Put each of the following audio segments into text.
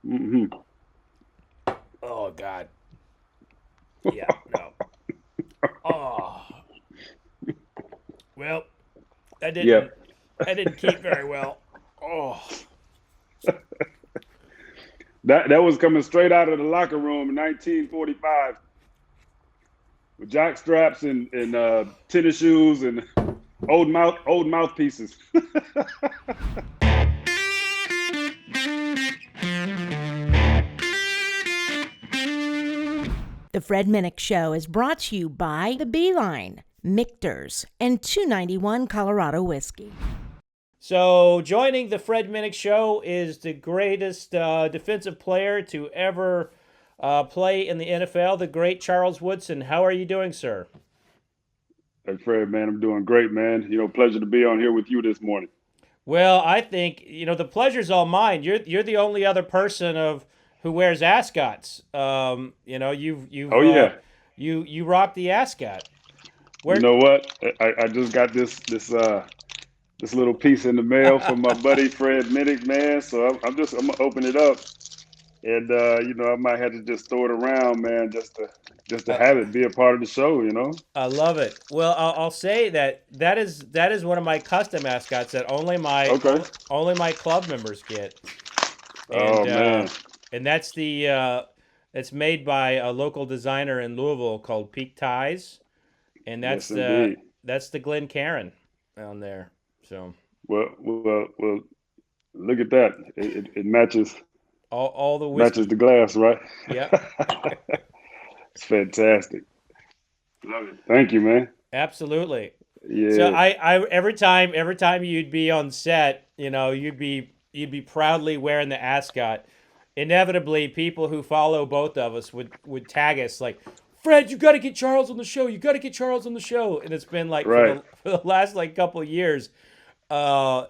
Mm-hmm. Oh God. Yeah. No. Oh. Well, that didn't Yep. that didn't keep very well. Oh. That was coming straight out of the locker room in 1945 with jock straps and tennis shoes and old mouthpieces. The Fred Minnick Show is brought to you by The Beeline, Michter's, and 291 Colorado Whiskey. So joining the Fred Minnick Show is the greatest defensive player to ever play in the NFL, the great Charles Woodson. How are you doing, sir? Hey Fred, man, I'm doing great, man. Pleasure to be on here with you this morning. Well, I think the pleasure's all mine. You're the only other person of who wears ascots. Oh yeah. You rock the ascot. You Where know what? I just got this little piece in the mail from my buddy Fred Minnick, man. So I'm gonna open it up, and I might have to just throw it around, man, just to uh, have it be a part of the show. I love it. Well, I'll say that is one of my custom mascots that Okay. only my club members get, Oh and man. that's it's made by a local designer in Louisville called Peak Ties, and Yes, indeed. that's the Glen Cairn down there. So Well. Look at that. It all the matches whiskey. the glass, right? Yeah, It's fantastic. Love it. Thank you, man. absolutely. So Yeah. I every time you'd be on set, you'd be proudly wearing the ascot. Inevitably, people who follow both of us would tag us like, Fred, you got to get Charles on the show. You got to get Charles on the show. And it's been like for Right. the last like couple of years. So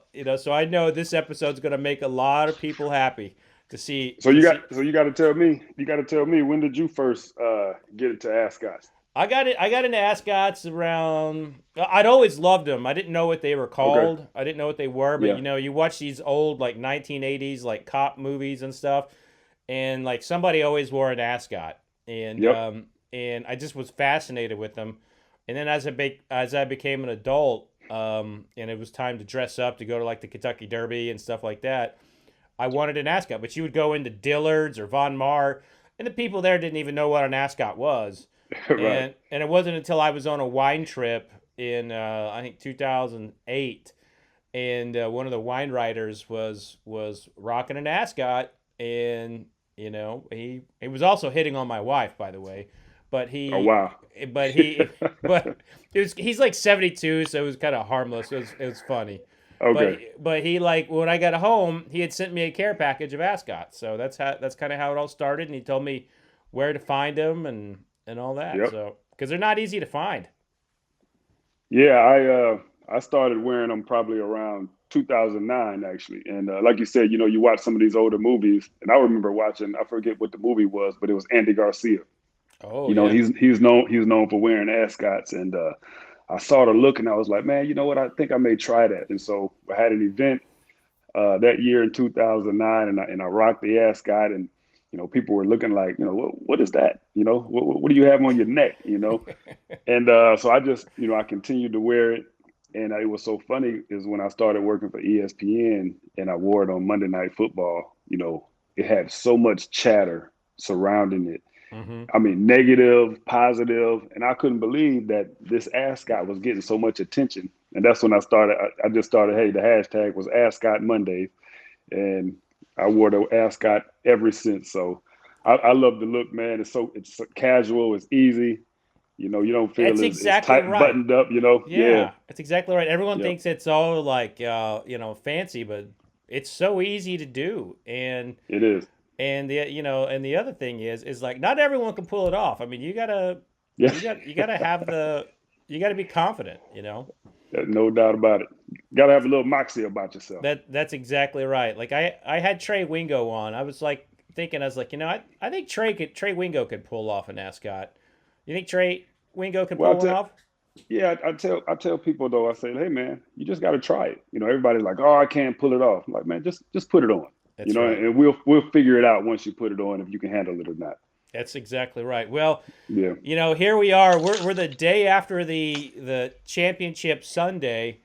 I know this episode's gonna make a lot of people happy So to you got see. so you got to tell me when did you first get into ascots? I got into ascots around. I'd always loved them. I didn't know what they were Okay. called. I didn't know what they were, but Yeah. you watch these old like 1980s like cop movies and stuff, and like somebody always wore an ascot, Yep. and I just was fascinated with them. And then as I became an adult, and it was time to dress up to go to like the Kentucky Derby and stuff like that, I wanted an ascot. But you would go into Dillard's or Von Mar, and the people there didn't even know what an ascot was. Right. And it wasn't until I was on a wine trip in I think 2008, and one of the wine writers was rocking an ascot, and he was also hitting on my wife, by the way, but Oh he wow. but he but he's like 72, so it was kind of harmless. It was funny. But Okay. but he like when I got home, he had sent me a care package of ascots. So that's kind of how it all started, and he told me where to find them and all that. Yep. So because they're not easy to find. Yeah, I started wearing them probably around 2009 actually. And like you said, you watch some of these older movies, and I remember watching, I forget what the movie was, but it was Andy Garcia. Oh yeah. He's known for wearing ascots, and I saw the look, and I was like, man, you know what? I think I may try that. And so I had an event that year in 2009, and I rocked the ascot, and people were looking like, what is that? What do you have on your neck? And so I just, I continued to wear it. And it was so funny is when I started working for ESPN and I wore it on Monday Night Football, it had so much chatter surrounding it. Mm-hmm. I mean, negative, positive, and I couldn't believe that this ascot was getting so much attention. And that's when I started. I just started. Hey, the hashtag was Ascot Mondays, and I wore the ascot ever since. So I love the look, man. It's so casual. It's easy. You don't feel That's as exactly tight right. buttoned up. Yeah, Yeah, that's exactly right. Everyone yeah, thinks it's all like fancy, but it's so easy to do. it is. And the other thing is like not everyone can pull it off. I mean, Yeah, you gotta have you gotta be confident. no doubt about it. Got to have a little moxie about yourself. That's exactly right. Like I had Trey Wingo on. I was like thinking, I was like, I think Trey Wingo could pull off an ascot. You think Trey Wingo could Well, pull one off? yeah, I tell people though. I say, hey man, you just got to try it. Everybody's like, oh, I can't pull it off. I'm like, man, just put it on. That's right. and we'll figure it out once you put it on if you can handle it or not. That's exactly right. Well, Yeah. here we are. We're the day after the championship Sunday,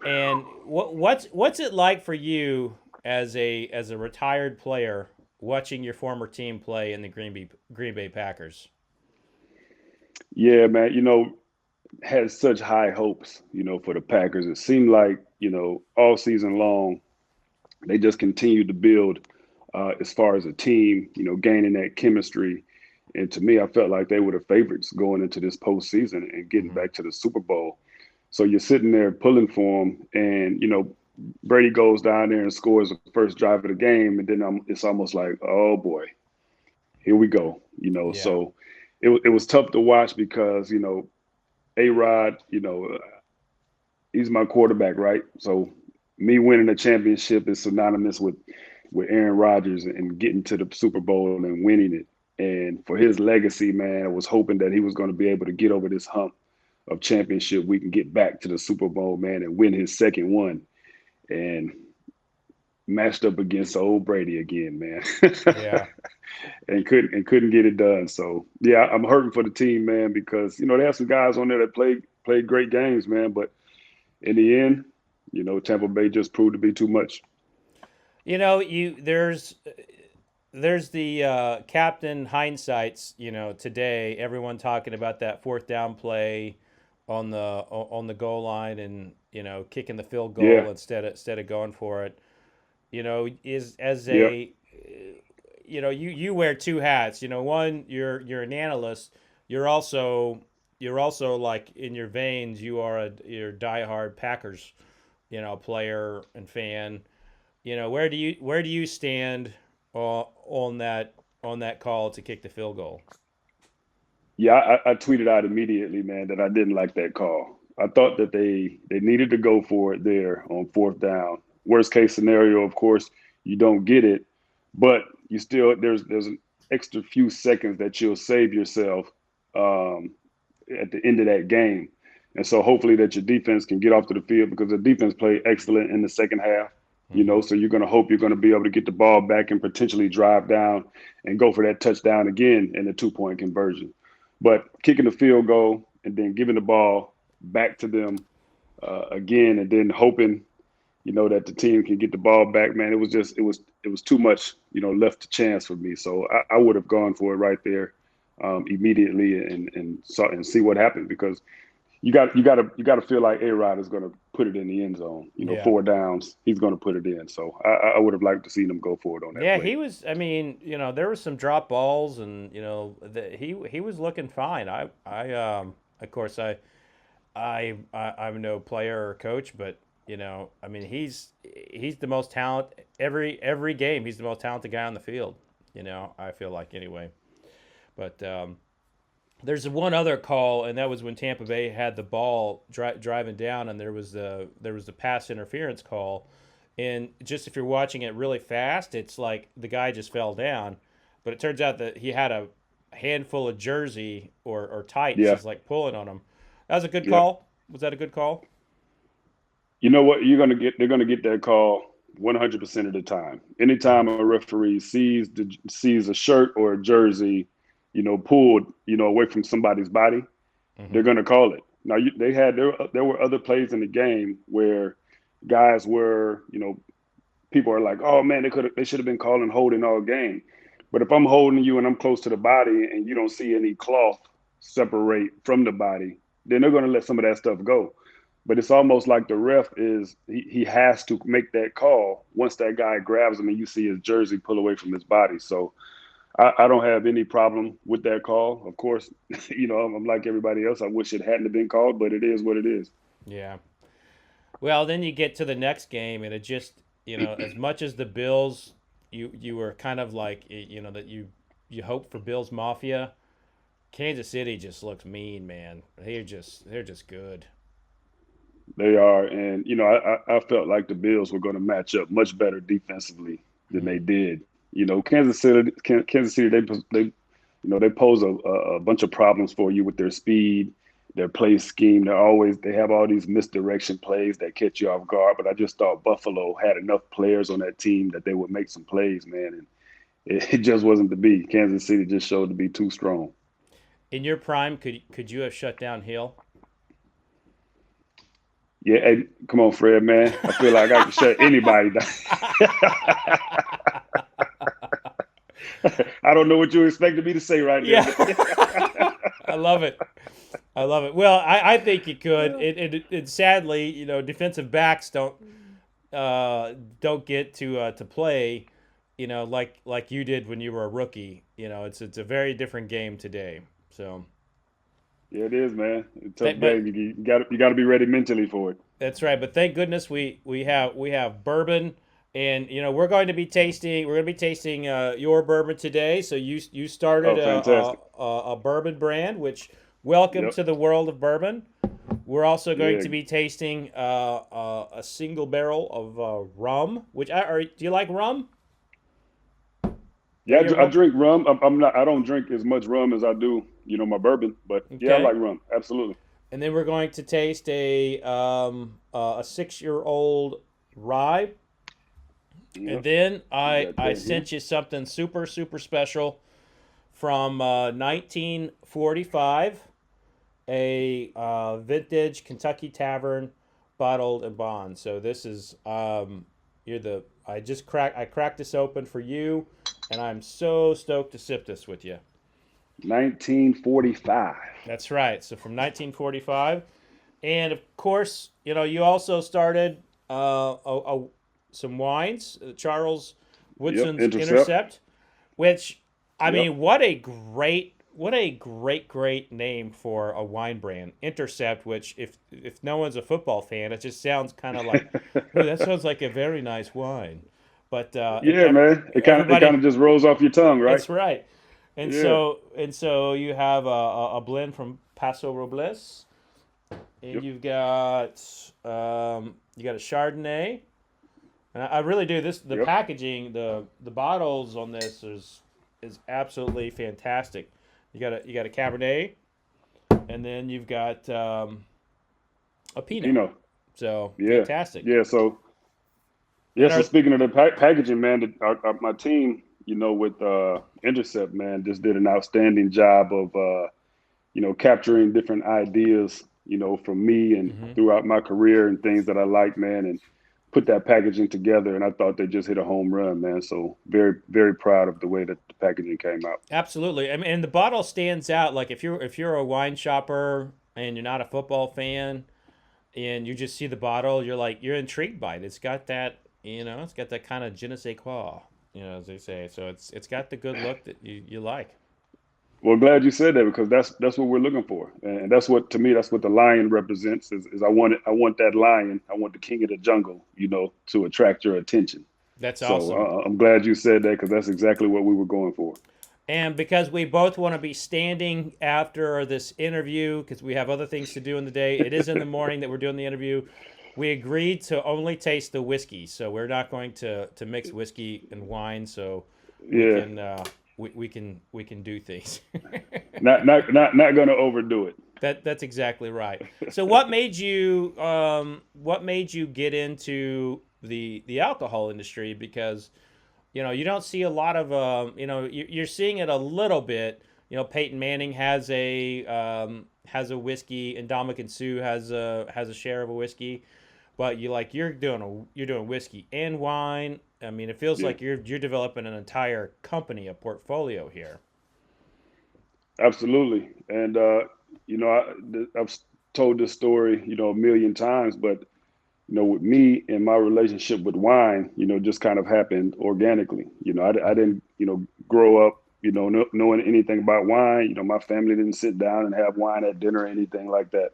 and what's it like for you as a retired player watching your former team play in the Green Bay Packers? Yeah, man. Had such high hopes, for the Packers. It seemed like, all season long, they just continued to build as far as a team, gaining that chemistry. And to me, I felt like they were the favorites going into this postseason and getting Mm-hmm. back to the Super Bowl. So you're sitting there pulling for them, and Brady goes down there and scores the first drive of the game, and then it's almost like, oh boy, here we go. Yeah. So it was tough to watch because A-Rod, he's my quarterback, right? So me winning a championship is synonymous with Aaron Rodgers and getting to the Super Bowl and winning it. And for his legacy, man, I was hoping that he was going to be able to get over this hump of championship. We can get back to the Super Bowl, man, and win his second one. And matched up against old Brady again, man. Yeah. and couldn't get it done. So yeah, I'm hurting for the team, man, because they have some guys on there that played great games, man. But in the end, Tampa Bay just proved to be too much. There's the captain hindsights. Today everyone talking about that fourth down play on the goal line and kicking the field goal Yeah. instead of going for it. Is as Yeah. a you wear two hats. One, you're an analyst. You're also like in your veins. You're a diehard Packers, player and fan. Where do you stand on that call to kick the field goal? Yeah, I tweeted out immediately, man, that I didn't like that call. I thought that they needed to go for it there on fourth down. Worst case scenario, of course, you don't get it, but you still there's an extra few seconds that you'll save yourself um, at the end of that game. And so hopefully that your defense can get off to the field because the defense played excellent in the second half. Mm-hmm. So you're going to hope you're going to be able to get the ball back and potentially drive down and go for that touchdown again in the 2-point conversion. But kicking the field goal and then giving the ball back to them again, and then hoping, that the team can get the ball back, man, it was too much, left to chance for me. So I would have gone for it right there immediately and see what happens because you got to feel like A-Rod is going to put it in the end zone. Yeah. 4 downs, he's going to put it in. So I would have liked to see them go for it on that Yeah, play. he was. I mean, there was some drop balls, and he was looking fine. Of course, I'm no player or coach, but I mean, he's the most talent every game. He's the most talented guy on the field. I feel like anyway. But there's one other call, and that was when Tampa Bay had the ball driving down, and there was the pass interference call. And just if you're watching it really fast, it's like the guy just fell down, but it turns out that he had a handful of jersey or tights, Yeah. just like pulling on him. That was a good Yeah. call. Was that a good call? You know what? They're gonna get that call 100% of the time. Anytime a referee sees a shirt or a jersey, pulled, away from somebody's body, Mm-hmm. they're gonna call it. Now there were other plays in the game where guys were, people are like, oh man, they should have been calling holding all game. But if I'm holding you and I'm close to the body and you don't see any cloth separate from the body, then they're gonna let some of that stuff go. But it's almost like the ref he has to make that call once that guy grabs him and you see his jersey pull away from his body. So I don't have any problem with that call. Of course, I'm like everybody else. I wish it hadn't have been called, but it is what it is. Yeah. Well, then you get to the next game, and it just, as much as the Bills, you were kind of like, that you hope for Bills Mafia. Kansas City just looks mean, man. They're just good. They are, and I felt like the Bills were going to match up much better defensively than they did. Kansas City, they pose a bunch of problems for you with their speed. their play scheme. They have all these misdirection plays that catch you off guard. But I just thought Buffalo had enough players on that team that they would make some plays, man. And it just wasn't to be. Kansas City just showed to be too strong. In your prime, could you have shut down Hill? Yeah, hey, come on, Fred, man. I feel like I can shut anybody down. I don't know what you expected me to say right now. Yeah. I love it. I love it. Well, I think you could. It sadly, you know, defensive backs don't get to play, you know, like you did when you were a rookie. You know, it's a very different game today. So yeah, it is, man. It's a tough game. You got to be ready mentally for it. That's right. But thank goodness we have bourbon. And you know we're going to be tasting your bourbon today. So you started a bourbon brand, which welcome to the world of bourbon. We're also going to be tasting a single barrel of rum. Which do you like rum? Yeah, I drink rum. I don't drink as much rum as I do, you know, my bourbon. But yeah, I like rum. Absolutely. And then we're going to taste a 6-year-old rye. Yep. And then I sent you something super, super special from 1945, a vintage Kentucky Tavern bottled and bond. So this is I cracked this open for you, and I'm so stoked to sip this with you. 1945. That's right. So from 1945, and of course, you know, you also started some wines, Charles Woodson's Intercept, which I mean, what a great name for a wine brand, Intercept. Which if no one's a football fan, it just sounds kind of like, oh, that sounds like a very nice wine. But man, it kind of just rolls off your tongue, right? That's right. And so you have a blend from Paso Robles, and you've got a Chardonnay. And I really do this. The packaging, the bottles on this is absolutely fantastic. You got a Cabernet, and then you've got a Pinot. So fantastic. Yeah. So speaking of the packaging, man, my team, you know, with Intercept, man, just did an outstanding job of you know, capturing different ideas, you know, from me and throughout my career and things that I like, man, and put that packaging together, and I thought they just hit a home run, man. So very, very proud of the way that the packaging came out. Absolutely. I mean, and the bottle stands out. Like if you're a wine shopper and you're not a football fan, and you just see the bottle, you're intrigued by it. It's got that, you know, it's got that kind of je ne sais quoi, you know, as they say. So it's got the good look that you like. Well, glad you said that, because that's what we're looking for, and that's what, to me, that's what the lion represents. Is I want that lion, I want the king of the jungle, you know, to attract your attention. That's awesome. So I'm glad you said that, because that's exactly what we were going for. And because we both want to be standing after this interview, because we have other things to do in the day. It is in the morning that we're doing the interview. We agreed to only taste the whiskey, so we're not going to mix whiskey and wine. So we can do things. not going to overdo it. That's exactly right. So what made you get into the alcohol industry? Because, you know, you don't see a lot of you know, you're seeing it a little bit. You know, Peyton Manning has a whiskey, and Dominican Sue has a share of a whiskey, but you're doing whiskey and wine. I mean, it feels like you're developing an entire company, a portfolio here. Absolutely. And, you know, I've told this story, you know, a million times, but, you know, with me and my relationship with wine, you know, just kind of happened organically. You know, I didn't, you know, grow up, you know, knowing anything about wine. You know, my family didn't sit down and have wine at dinner or anything like that.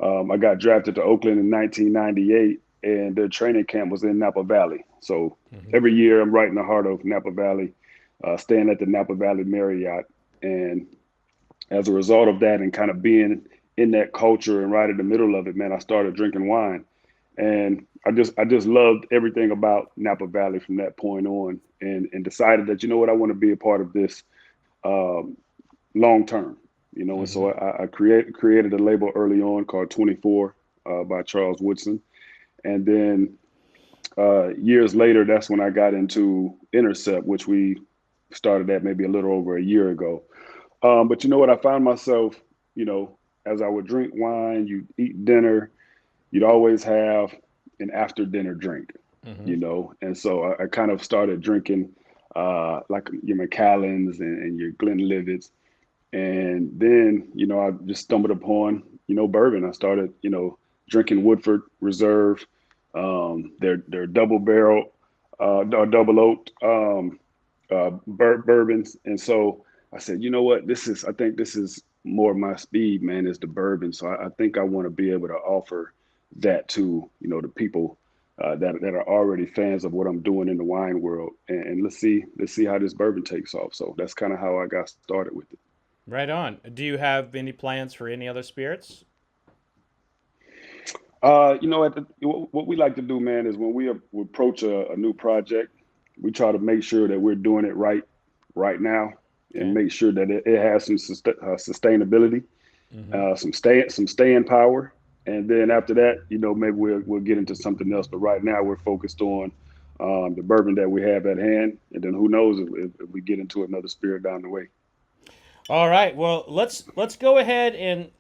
I got drafted to Oakland in 1998. And their training camp was in Napa Valley. So every year I'm right in the heart of Napa Valley, staying at the Napa Valley Marriott. And as a result of that, and kind of being in that culture and right in the middle of it, man, I started drinking wine. And I just loved everything about Napa Valley from that point on, and decided that, you know what, I want to be a part of this long term. you know, and Mm-hmm. so I created a label early on called 24 by Charles Woodson. And then years later, that's when I got into Intercept, which we started at maybe a little over a year ago. But you know what? I found myself, you know, as I would drink wine, you eat dinner, you'd always have an after dinner drink, Mm-hmm. you know. And so I kind of started drinking like your Macallans and your Glenlivets. And then, you know, I just stumbled upon, you know, bourbon. I started, you know, drinking Woodford Reserve, their double barrel, or double oaked bourbons. And so I said, you know what, I think this is more my speed, man, is the bourbon. So I think I want to be able to offer that to, you know, the people that are already fans of what I'm doing in the wine world. And let's see how this bourbon takes off. So that's kind of how I got started with it. Right on. Do you have any plans for any other spirits? You know, what we like to do, man, is when we approach a new project, we try to make sure that we're doing it right now, and Okay. make sure that it has some sustainability, Mm-hmm. some staying power, and then after that, you know, maybe we'll get into something else. But right now, we're focused on the bourbon that we have at hand, and then who knows if we get into another spirit down the way. All right. Well, let's go ahead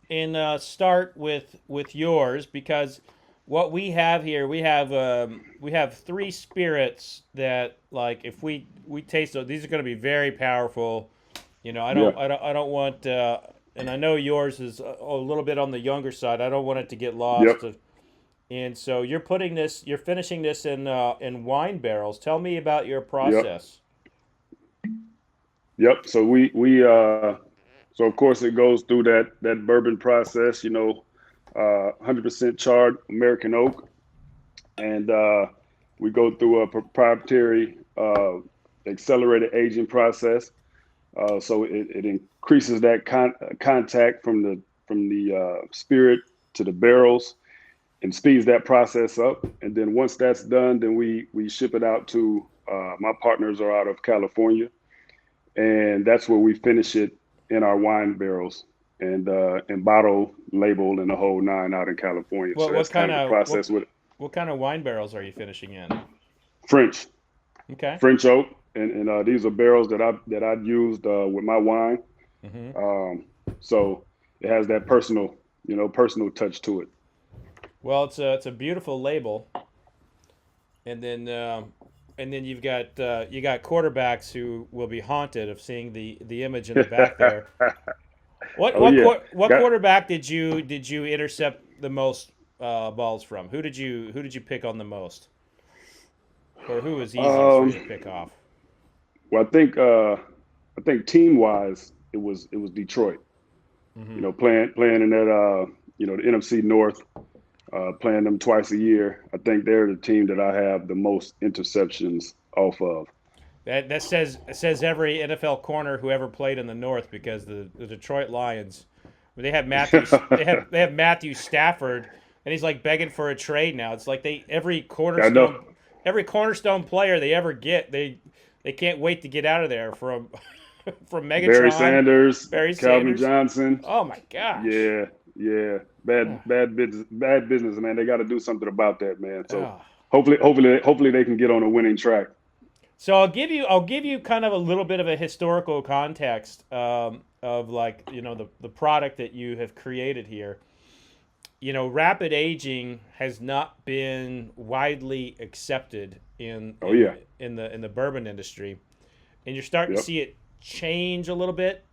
and start with yours, because what we have here, we have three spirits that, like, if we taste those, these are going to be very powerful. You know, Yeah, I don't want, and I know yours is a little bit on the younger side. I don't want it to get yep, lost. And so you're finishing this in wine barrels. Tell me about your yep. process. Yep. So so of course it goes through that bourbon process, you know, 100% charred American oak, and we go through a proprietary accelerated aging process. So it increases that contact from the spirit to the barrels and speeds that process up. And then once that's done, then we ship it out to my partners are out of California, and that's where we finish it in our wine barrels and bottle, label, and the whole nine out in California. What So what that's kind kind of the of process with what kind of wine barrels are you finishing in? French Okay. French oak, and these are barrels that I've used with my wine. Hmm. Um, so it has that personal, you know, personal touch to it. Well, it's a beautiful label, and then you got quarterbacks who will be haunted of seeing the image in the back there. Oh yeah, What got quarterback did you intercept the most balls from? Who did you pick on the most, or who was easiest for you to um, pick off? well, I think team wise it was Detroit. You Hmm. know, playing in that you know, the NFC North, playing them twice a year. I think they're the team that I have the most interceptions off of. That says every NFL corner who ever played in the North, because the Detroit Lions, they have Matthew Stafford, and he's like begging for a trade now. It's like I know. every cornerstone player they ever get, they can't wait to get out of there from from Barry Megatron, Sanders, Barry Calvin Sanders. Johnson. Oh my gosh. Yeah, yeah. Oh, Bad business, man. They got to do something about that, man. So oh. hopefully they can get on a winning track. So I'll give you kind of a little bit of a historical context, of, like, you know, the product that you have created here. You know, rapid aging has not been widely accepted Oh yeah. in the bourbon industry, and you're starting to Yep. see it change a little bit.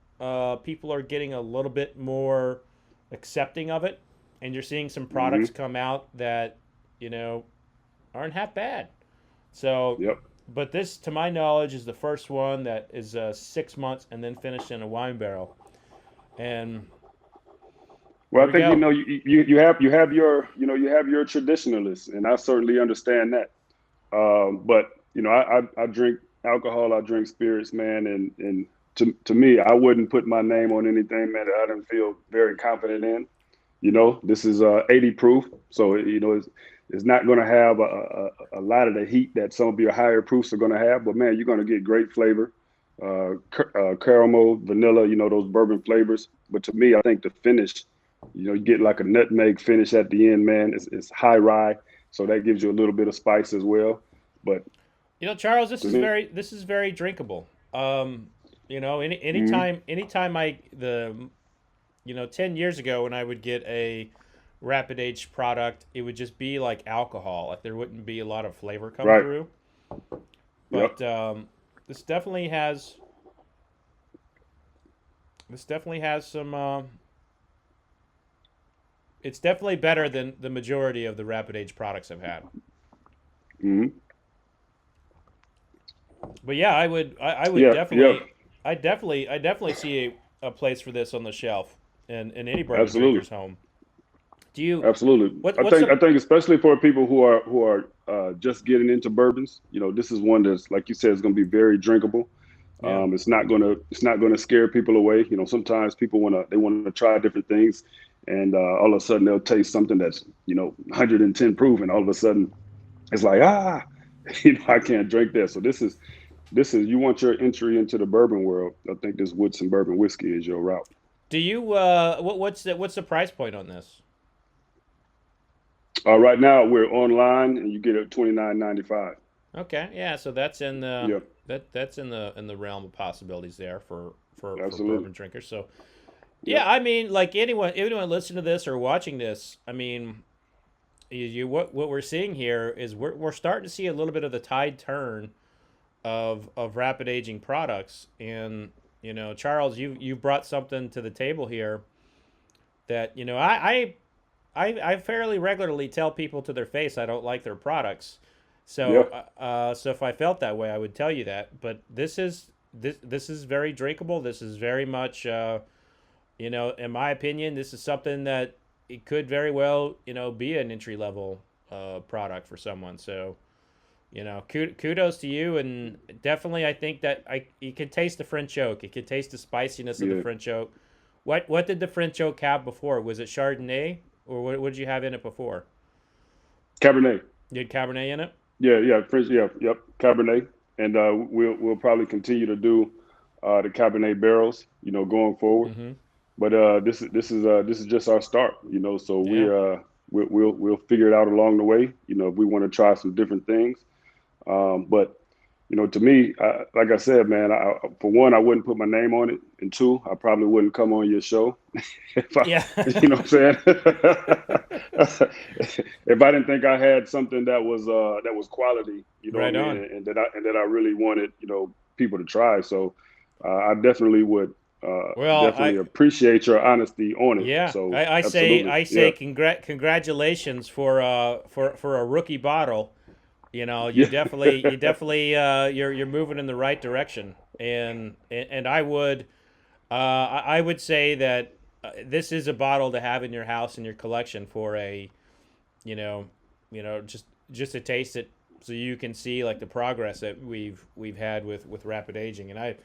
People are getting a little bit more accepting of it, and you're seeing some products Hmm. come out that, you know, aren't half bad. So, Yep. but this, to my knowledge, is the first one that is 6 months and then finished in a wine barrel. And here Well, I we think you go. know you have your you have your traditionalists, and I certainly understand that. But you know, I drink alcohol, I drink spirits, man, and to me, I wouldn't put my name on anything, man, that I didn't feel very confident in. You know, this is 80 proof, so you know it's not going to have a lot of the heat that some of your higher proofs are going to have. But man, you're going to get great flavor. caramel, vanilla, those bourbon flavors. But to me, I think the finish, you get like a nutmeg finish at the end, man. It's high rye, so that gives you a little bit of spice as well. But Charles, to me, this is very drinkable. mm, Anytime 10 years ago when I would get a rapid aged product, it would just be like alcohol. Like there wouldn't be a lot of flavor come right, through. yep, But this definitely has some. It's definitely better than the majority of the rapid age products I've had. hmm But yeah, I would yeah, yeah, I definitely see a place for this on the shelf in any bourbon absolutely. drinker's home. Do you Absolutely. what's the I think especially for people who are just getting into bourbons, this is one that's like you said is going to be very drinkable. yeah. It's not gonna scare people away. Sometimes people want to try different things, and all of a sudden they'll taste something that's 110 proof, and all of a sudden it's like I can't drink that. So this is you want your entry into the bourbon world. I think this Woodson Bourbon Whiskey is your route. Do you what's the price point on this? Right now we're online, and you get it at 29.95. Okay, yeah, so that's in the Yeah, that's in the realm of possibilities there for absolutely. bourbon drinkers. So Yeah. yeah, I mean, like anyone listening to this or watching this, I mean, what we're seeing here is we're starting to see a little bit of the tide turn of rapid aging products, and Charles, you brought something to the table here that I fairly regularly tell people to their face I don't like their products. Yeah. So if I felt that way, I would tell you that. But this is very drinkable. This is very much, in my opinion, this is something that it could very well, be an entry level product for someone. So, kudos to you, and definitely I think that you can taste the French oak. You can taste the spiciness of the Yeah. French oak. What did the French oak have before? Was it Chardonnay, or what did you have in it before? Cabernet. You had Cabernet in it. Yeah, yeah, French, yeah, yep, Cabernet, and we'll probably continue to do the Cabernet barrels, going forward. Mm-hmm. But this is just our start, So Yeah. we'll figure it out along the way, if we want to try some different things. But to me, like I said, man, for one, I wouldn't put my name on it, and two, I probably wouldn't come on your show if I, Yeah. what I'm saying. If I didn't think I had something that was quality, you know what I Right mean, on. and that I really wanted, people to try. So I definitely would Well, definitely appreciate your honesty on it. yeah, So I absolutely, say yeah, congratulations for a rookie bottle. yeah, You definitely you're moving in the right direction, and I would say that this is a bottle to have in your house in your collection for a you know just to taste it so you can see like the progress that we've had with rapid aging, and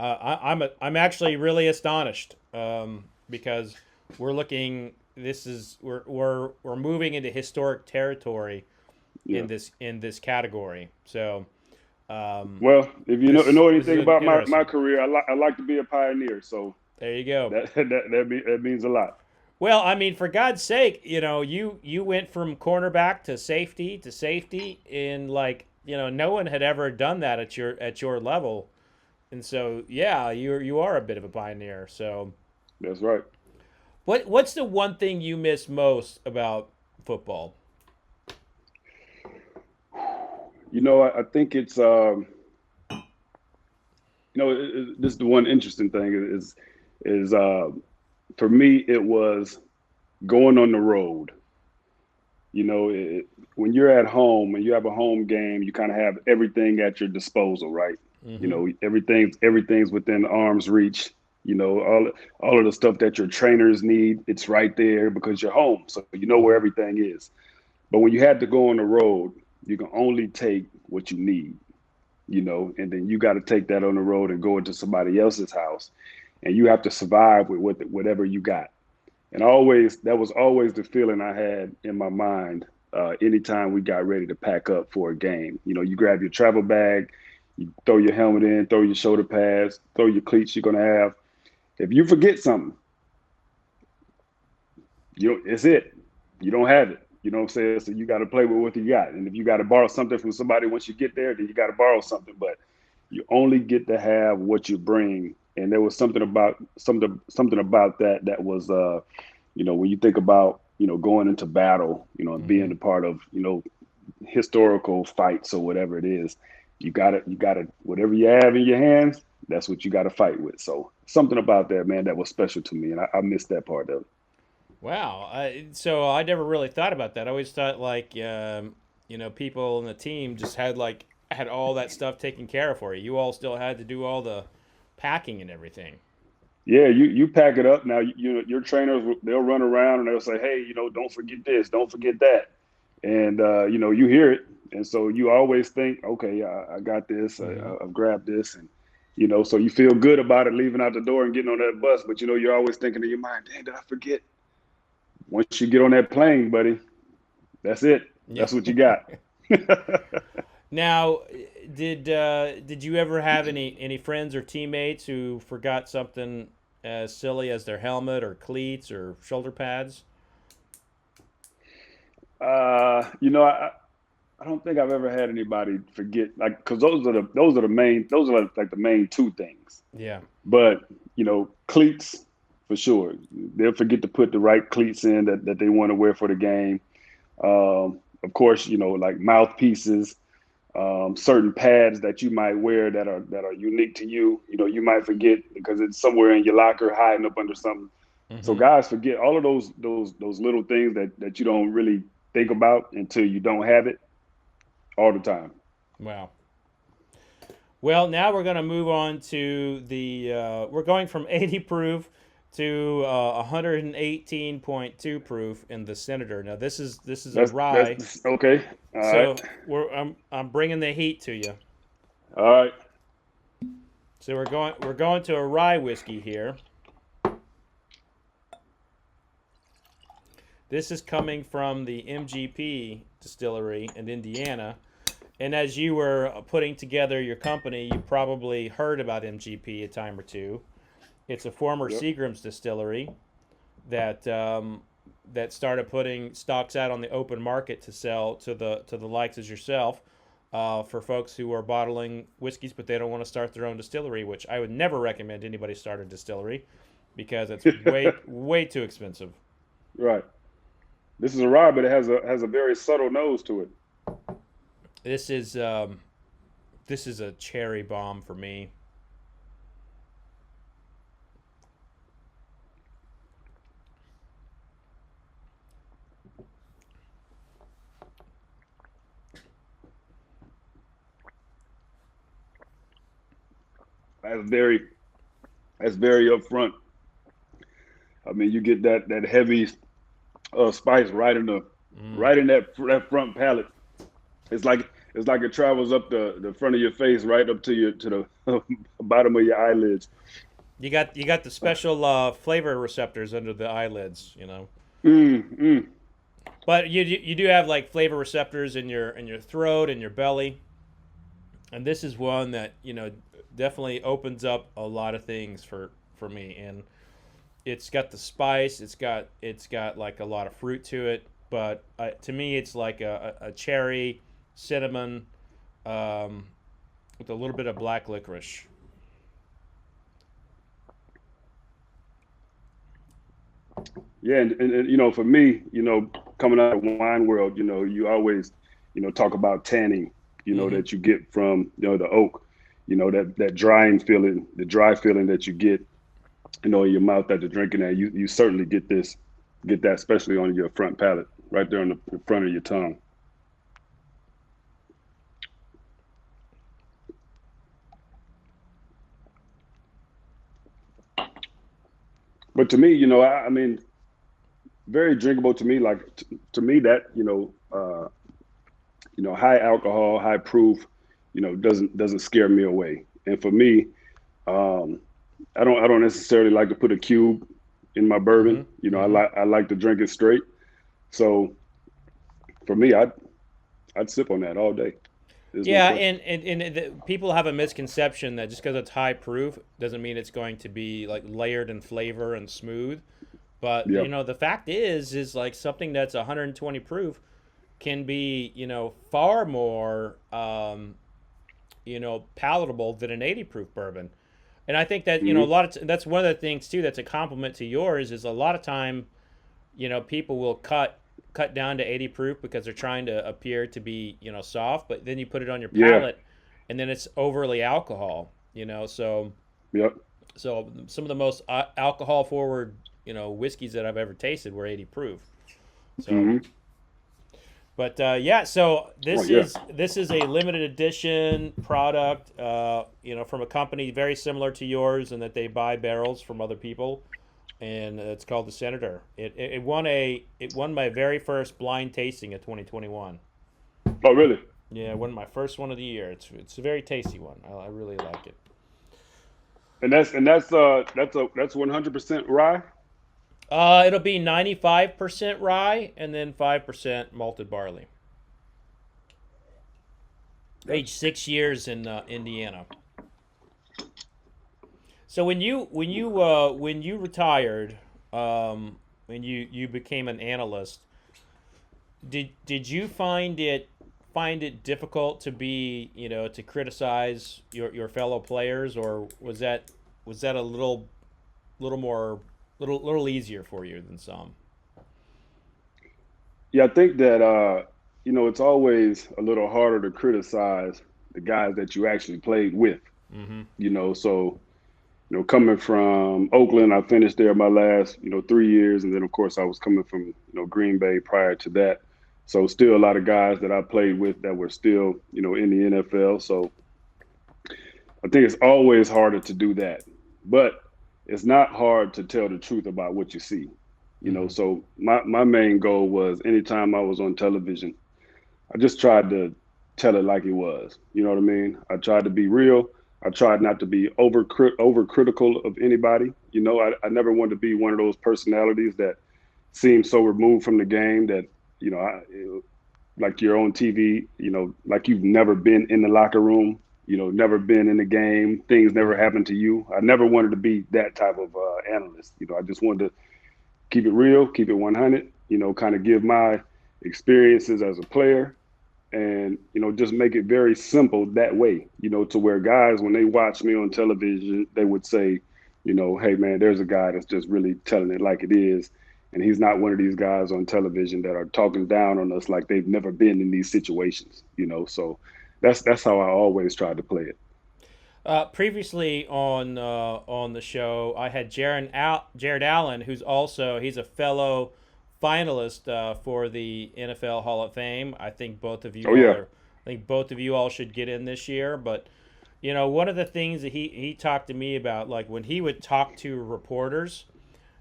I'm actually really astonished because we're looking this is we're moving into historic territory yeah. in this category. So Well, if you know this is anything about my interesting. career, I like to be a pioneer. So There you go. that means a lot. Well, I mean, for God's sake, you went from cornerback to safety, in like no one had ever done that at your level, and so yeah, you are a bit of a pioneer. So That's right. what's the one thing you miss most about football? I think it's this is the one interesting thing is for me it was going on the road. When you're at home and you have a home game, you kind of have everything at your disposal, right? Mm-hmm. Everything's within arm's reach. All of the stuff that your trainers need, it's right there because you're home, so you know where Mm-hmm. everything is. But when you had to go on the road, you can only take what you need, and then you got to take that on the road and go into somebody else's house, and you have to survive with whatever you got. And that was always the feeling I had in my mind anytime we got ready to pack up for a game. You grab your travel bag, You throw your helmet in, throw your shoulder pads, throw your cleats you're going to have. If you forget something, it's it. You don't have it. You know what I'm saying? So you got to play with what you got. And if you got to borrow something from somebody once you get there, then you got to borrow something. But you only get to have what you bring. And there was something about that was, when you think about, going into battle, and being a part of, historical fights or whatever it is, you gotta whatever you have in your hands, that's what you got to fight with. So something about that, man, that was special to me, and I missed that part of it. Wow. So I never really thought about that. I always thought like, people in the team just had all that stuff taken care of for you. You all still had to do all the packing and everything. Yeah, you pack it up. Now, your trainers, they'll run around and they'll say, hey, don't forget this, don't forget that. And, you hear it. And so you always think, okay, I got this, I've grabbed this. And, so you feel good about it leaving out the door and getting on that bus. But, you're always thinking in your mind, dang, did I forget? Once you get on that plane, buddy, that's it. Yeah. That's what you got. Now, did you ever have any friends or teammates who forgot something as silly as their helmet or cleats or shoulder pads? I don't think I've ever had anybody forget, like, because those are like the main two things. Yeah. But cleats for sure. They'll forget to put the right cleats in that they want to wear for the game. Of course, like mouthpieces, certain pads that you might wear that are unique to you. You might forget because it's somewhere in your locker hiding up under something. So guys forget all of those little things that you don't really think about until you don't have it all the time. Wow. Well, now we're going to move on to we're going from 80 proof to 118.2 proof in the Senator. Now this is a rye. Okay. All right. I'm bringing the heat to you. All right. So we're going to a rye whiskey here. This is coming from the MGP distillery in Indiana. And as you were putting together your company, you probably heard about MGP a time or two. It's a former Seagram's distillery that started putting stocks out on the open market to sell to the likes as yourself, for folks who are bottling whiskeys but they don't want to start their own distillery, which I would never recommend anybody start a distillery because it's way too expensive. Right. This is a rye, but it has a very subtle nose to it. This is a cherry bomb for me. That's very upfront. I mean, you get that heavy spice right in that front palate. It's like it travels up the front of your face, right up to the bottom of your eyelids. You got the special flavor receptors under the eyelids, But you do have like flavor receptors in your throat and your belly, and this is one that definitely opens up a lot of things for me. And it's got the spice, it's got like a lot of fruit to it, but to me it's like a cherry, cinnamon, with a little bit of black licorice. Yeah, and for me, coming out of the wine world, you always, talk about tanning, that you get from, the oak, that drying feeling, the dry feeling that you get, in your mouth after drinking that. You certainly get that, especially on your front palate, right there on the front of your tongue. But to me, I mean, very drinkable to me. Like to me, that high alcohol, high proof, doesn't scare me away. And for me, I don't necessarily like to put a cube in my bourbon. I like to drink it straight. So for me, I'd sip on that all day. There's no Yeah, question. and people have a misconception that just because it's high proof doesn't mean it's going to be like layered in flavor and smooth. But Yep. the fact is like something that's 120 proof can be far more palatable than an 80 proof bourbon. And I think that a Hmm. lot of that's one of the things too that's a compliment to yours is a lot of time people will cut down to 80 proof because they're trying to appear to be soft, but then you put it on your Yeah. palate and then it's overly alcohol. Yep. So some of the most alcohol forward whiskeys that I've ever tasted were 80 proof. So Hmm. but yeah, so Oh this yeah. is a limited edition product, from a company very similar to yours, in that they buy barrels from other people, and it's called the Senator. It won my very first blind tasting of 2021. Oh really? Yeah, it won my first one of the year. It's a very tasty one. I really like it. And that's 100% rye. It'll be 95% rye and then 5% malted barley. Aged 6 years in Indiana. So when you retired, when you became an analyst, did you find it difficult to be to criticize your fellow players, or was that a little easier for you than some? Yeah, I think that it's always a little harder to criticize the guys that you actually played with. Mm-hmm. So coming from Oakland, I finished there my last 3 years, and then of course I was coming from Green Bay prior to that. So still a lot of guys that I played with that were still in the NFL. So I think it's always harder to do that, but it's not hard to tell the truth about what you see. Mm-hmm. So my main goal was anytime I was on television, I just tried to tell it like it was. You know what I mean? I tried to be real. I tried not to be over critical of anybody. I never wanted to be one of those personalities that seems so removed from the game that like you're on TV, like you've never been in the locker room, never been in the game. Things never Mm-hmm. happened to you. I never wanted to be that type of analyst. I just wanted to keep it real, keep it 100. Kind of give my experiences as a player, and just make it very simple that way. To where guys, when they watch me on television, they would say, hey man, there's a guy that's just really telling it like it is. And he's not one of these guys on television that are talking down on us like they've never been in these situations. So that's how I always tried to play it. Previously on the show, I had Jared Allen, he's a fellow finalist for the NFL Hall of Fame. Oh yeah. I think both of you all should get in this year. But one of the things that he talked to me about, like when he would talk to reporters,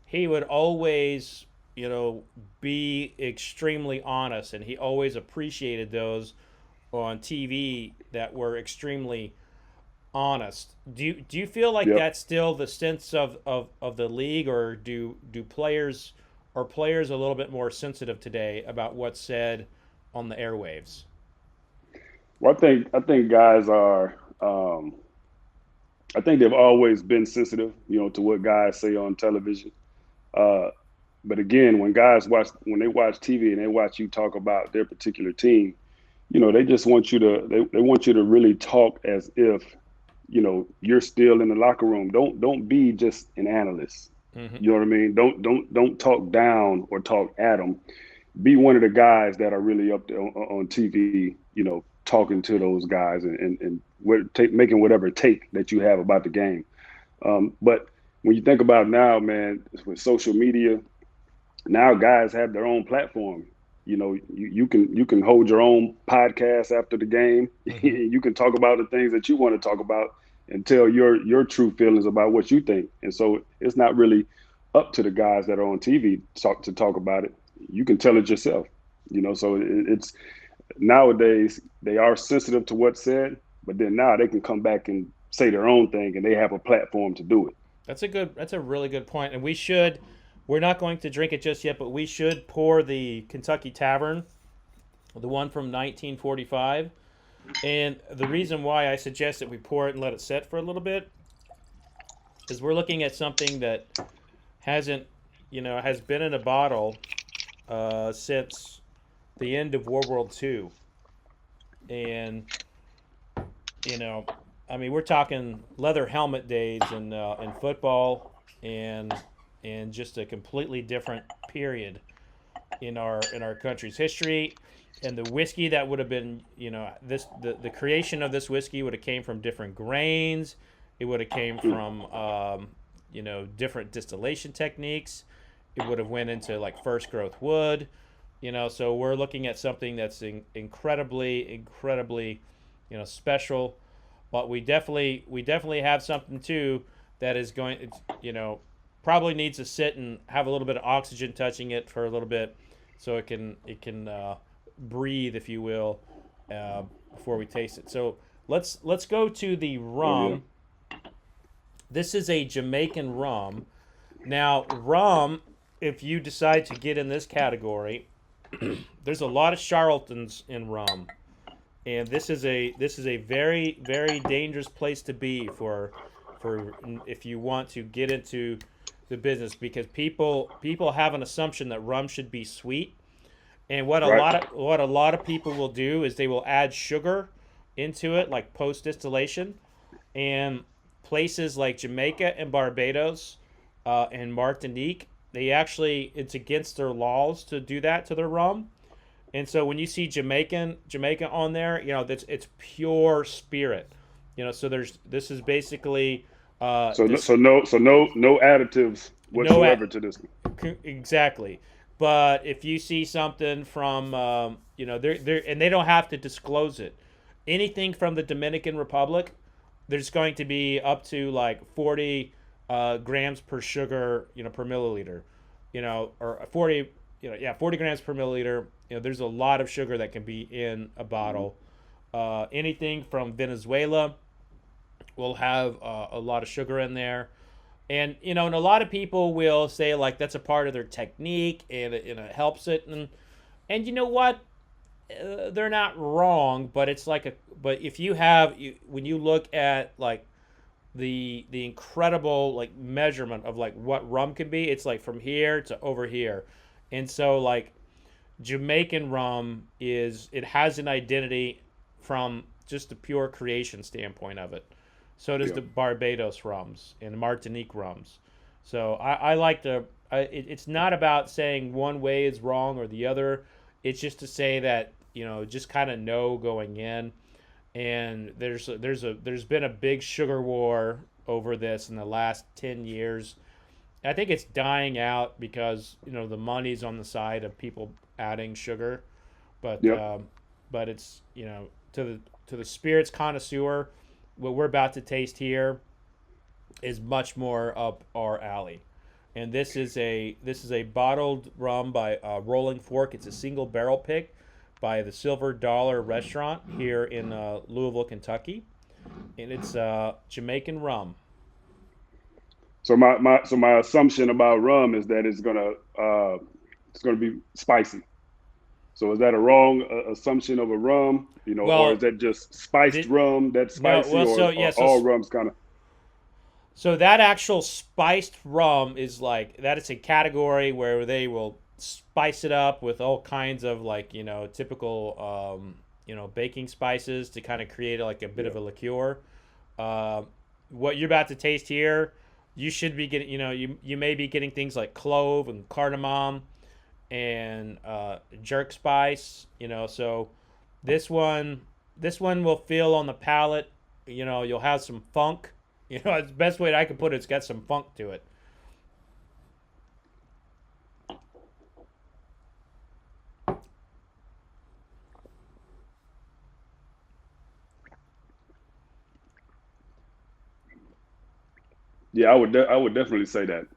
he would always be extremely honest, and he always appreciated those on TV that were extremely honest. Do you feel like Yep. that's still the sense of the league, or do players are players a little bit more sensitive today about what's said on the airwaves? Well, I think guys are. I think they've always been sensitive, to what guys say on television. Uh, but again, when they watch TV and they watch you talk about their particular team, they just want you to they want you to really talk as if you're still in the locker room. Don't be just an analyst. Mm-hmm. You know what I mean? Don't talk down or talk at them. Be one of the guys that are really up there on TV. Talking to those guys and making whatever take that you have about the game. But when you think about now, man, with social media, now guys have their own platform. You can hold your own podcast after the game. Mm-hmm. You can talk about the things that you want to talk about and tell your true feelings about what you think. And so it's not really up to the guys that are on TV to talk about it. You can tell it yourself. So it's nowadays they are sensitive to what's said, but then now they can come back and say their own thing, and they have a platform to do it. That's a really good point, and we're not going to drink it just yet, but we should pour the Kentucky Tavern, the one from 1945. And the reason why I suggest that we pour it and let it set for a little bit is we're looking at something that hasn't, has been in a bottle since the end of World War II. And, you know, I mean, we're talking leather helmet days in football, and just a completely different period in our country's history. And the whiskey that would have been, the creation of this whiskey would have came from different grains. It would have came from different distillation techniques. It would have went into like first growth wood. So we're looking at something that's incredibly special. But we definitely have something too that is going, probably needs to sit and have a little bit of oxygen touching it for a little bit, so it can breathe, if you will, before we taste it. So let's go to the rum. This is a Jamaican rum. Now, rum, if you decide to get in this category, there's a lot of charlatans in rum, and this is a very, very dangerous place to be for if you want to get into the business, because people have an assumption that rum should be sweet, and what a lot of people will do is they will add sugar into it, like post distillation. And places like Jamaica and Barbados and Martinique, it's against their laws to do that to their rum. And so when you see Jamaica on there, it's pure spirit. So this is basically no additives whatsoever to this. Exactly. But if you see something from they're and they don't have to disclose it. Anything from the Dominican Republic, there's going to be up to like 40 grams per sugar, per milliliter, or 40 grams per milliliter. There's a lot of sugar that can be in a bottle. Anything from Venezuela will have a lot of sugar in there. And, and a lot of people will say, like, that's a part of their technique, and it helps it. And you know what? They're not wrong, but it's like but if when you look at, like, the incredible, like, measurement of, like, what rum can be, it's, like, from here to over here. And so, like, Jamaican rum it has an identity from just the pure creation standpoint of it. So does the Barbados rums and the Martinique rums. So I like to. It's not about saying one way is wrong or the other. It's just to say that just kind of know going in. And there's been a big sugar war over this in the last 10 years. I think it's dying out because the money's on the side of people adding sugar, but it's to the spirits connoisseur, what we're about to taste here is much more up our alley. And this is a bottled rum by Rolling Fork. It's a single barrel pick by the Silver Dollar Restaurant here in Louisville, Kentucky, and it's Jamaican rum. So my assumption about rum is that it's gonna be spicy. So is that a wrong assumption of a rum? Or is that just spiced rum that's spicy, all rum's kind of? So that actual spiced rum is like that. It's a category where they will spice it up with all kinds of typical baking spices to kind of create like a bit of a liqueur. What you're about to taste here, you should be getting you may be getting things like clove and cardamom and jerk spice. So this one will feel on the palate. You'll have some funk. It's the best way I can put it. It's got some funk to it. Yeah, I would definitely say that.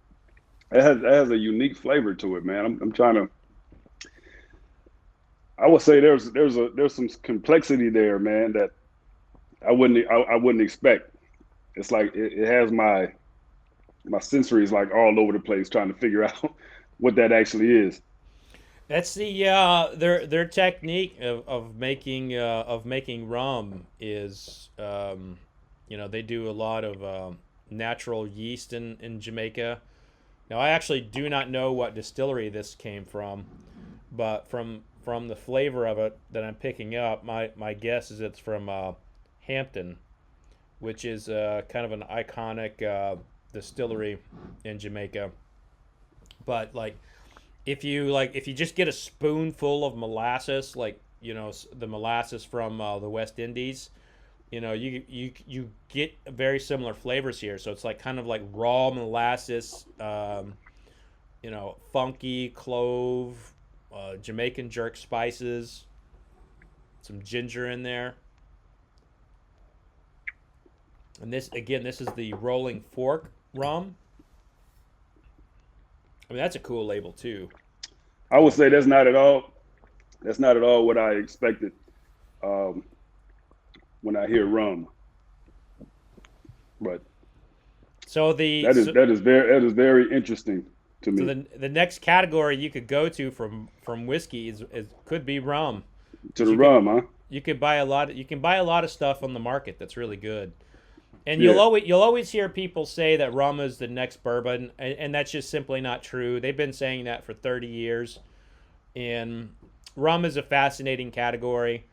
It has a unique flavor to it, man. I'm trying to. I would say there's some complexity there, man, that I wouldn't expect. It's like it has my sensories like all over the place trying to figure out what that actually is. That's the their technique of making rum is they do a lot of natural yeast in Jamaica. Now I actually do not know what distillery this came from, but from the flavor of it that I'm picking up, my guess is it's from Hampton, which is kind of an iconic distillery in Jamaica. But if you just get a spoonful of molasses, the molasses from the West Indies, you get very similar flavors here. So it's like kind of like raw molasses, funky clove, Jamaican jerk spices, some ginger in there. And this is the Rolling Fork rum. I mean, that's a cool label too. I would say that's not at all what I expected when I hear rum. But so that is very interesting to me. So the next category you could go to from whiskey is could be rum. To the rum, huh? You can buy a lot of stuff on the market that's really good. And you'll always hear people say that rum is the next bourbon, and that's just simply not true. They've been saying that for 30 years. And rum is a fascinating category.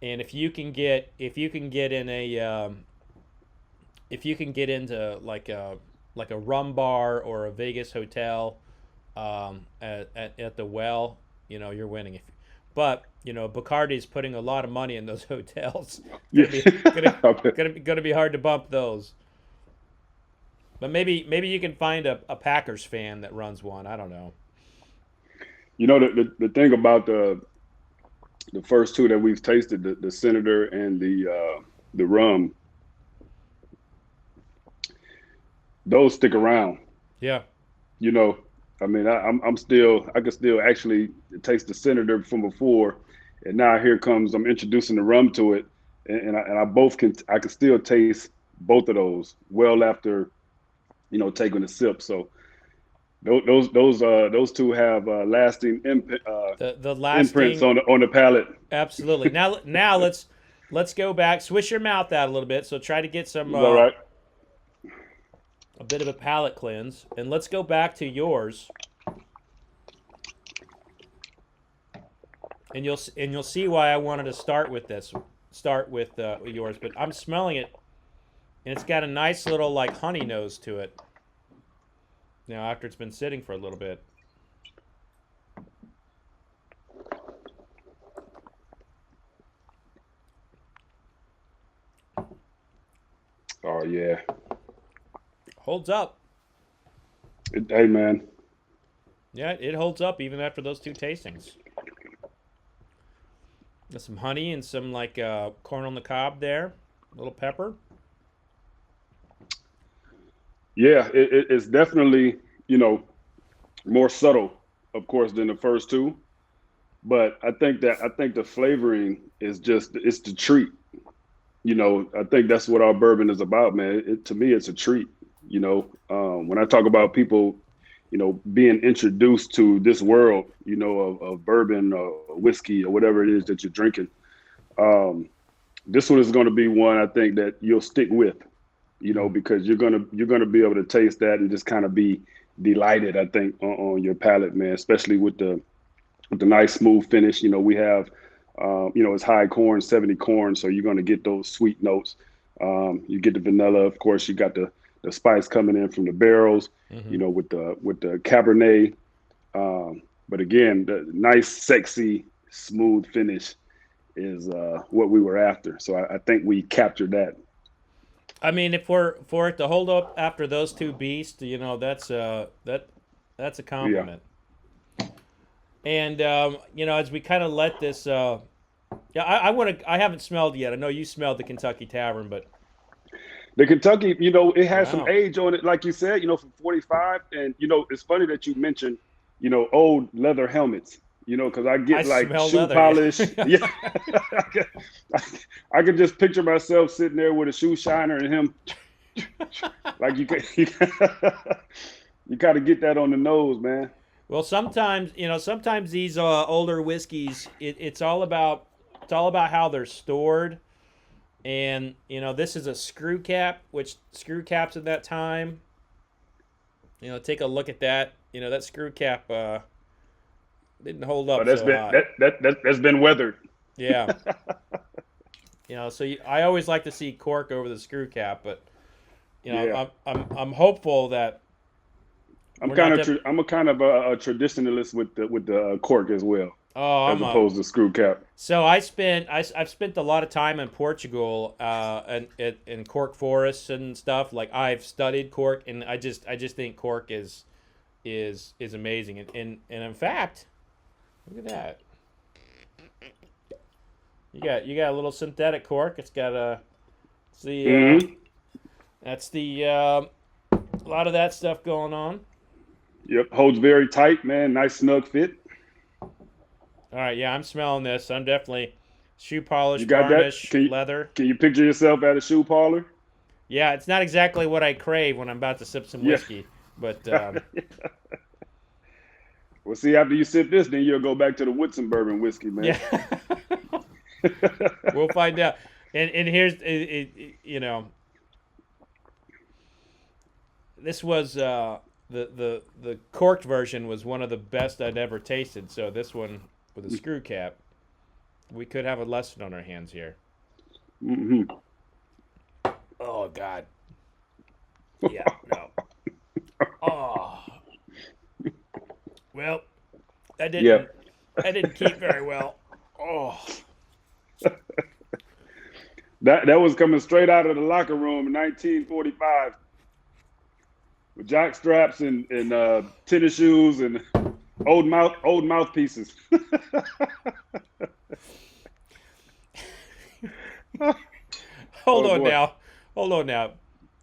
And if you can get into like a rum bar or a Vegas hotel at the Well, you're winning. But Bacardi's putting a lot of money in those hotels. Gonna be hard to bump those. But maybe you can find a Packers fan that runs one. I don't know. The thing about the first two that we've tasted, the Senator and the rum, those stick around. Yeah. I mean, I can still actually taste the Senator from before, and now I'm introducing the rum to it, and I can still taste both of those well after, taking a sip. So those two have lasting imprints on the palate. Absolutely. Now let's go back, swish your mouth out a little bit. So try to get some. All right. A bit of a palate cleanse, and let's go back to yours, and you'll see why I wanted to start with yours. But I'm smelling it, and it's got a nice little like honey nose to it. Now after it's been sitting for a little bit. Oh yeah. Holds up. Hey, man. Yeah, it holds up even after those two tastings. There's some honey and some corn on the cob there, a little pepper. Yeah, it's definitely more subtle, of course, than the first two, but I think the flavoring is it's the treat. I think that's what our bourbon is about, man. To me, it's a treat. When I talk about people, being introduced to this world, of bourbon or whiskey or whatever it is that you're drinking, this one is going to be one I think that you'll stick with, because you're gonna be able to taste that and just kind of be delighted, I think, on your palate, man. Especially with the nice smooth finish. We have, it's high corn, 70 corn, so you're going to get those sweet notes. You get the vanilla, of course. You got the spice coming in from the barrels, with the Cabernet. But again, the nice, sexy, smooth finish is what we were after. So I think we captured that. I mean, for it to hold up after those two beasts, that's a compliment. Yeah. And as we kind of let this, I haven't smelled yet. I know you smelled the Kentucky Tavern, but. The Kentucky, it has some age on it, like you said, from 45. And, it's funny that you mentioned, old leather helmets, because I get shoe leather, polish. Yeah. I could just picture myself sitting there with a shoe shiner and him. Like you got to get that on the nose, man. Well, sometimes these older whiskeys, it's all about how they're stored, and this is a screw cap, which screw caps at that time. Take a look at that. That screw cap didn't hold up That's so been hot. that's been weathered. Yeah. I always like to see cork over the screw cap, but Yeah. I'm hopeful that I'm we're kind not of that. I'm a kind of a traditionalist with the cork as well, Oh, as opposed to screw cap. So I've spent a lot of time in Portugal, and in cork forests and stuff. Like I've studied cork, and I just think cork is amazing. And in fact, look at that. You got a little synthetic cork. It's got that's the a lot of that stuff going on. Yep, holds very tight, man. Nice snug fit. All right, yeah, I'm smelling this. I'm definitely shoe polish, You got that? varnish, leather. Can you picture yourself at a shoe parlor? Yeah, it's not exactly what I crave when I'm about to sip some Yeah. whiskey, but Well, see, after you sip this, then you'll go back to the Woodson Bourbon Whiskey, man. yeah, we'll find out. And here's this was the corked version was one of the best I'd ever tasted. So this one with a screw cap, we could have a lesson on our hands here. hmm Oh God. Yeah. No. Oh. Well, that didn't keep very well. Oh. That was coming straight out of the locker room in 1945 with jock straps and tennis shoes and old mouthpieces. Hold Oh, on boy. now. Hold on now.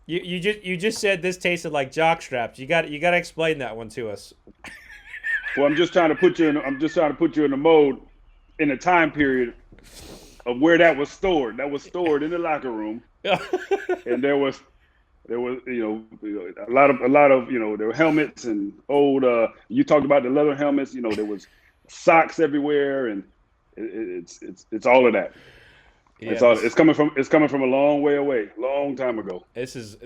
You just said this tasted like jock straps. You got to explain that one to us. Well, I'm just trying to put you in the mode in the time period of where that was stored. That was stored in the locker room, and there was a lot of there were helmets and old. You talked about the leather helmets. There was socks everywhere, and it's all of that. Yeah, It's coming from a long way away, long time ago. This is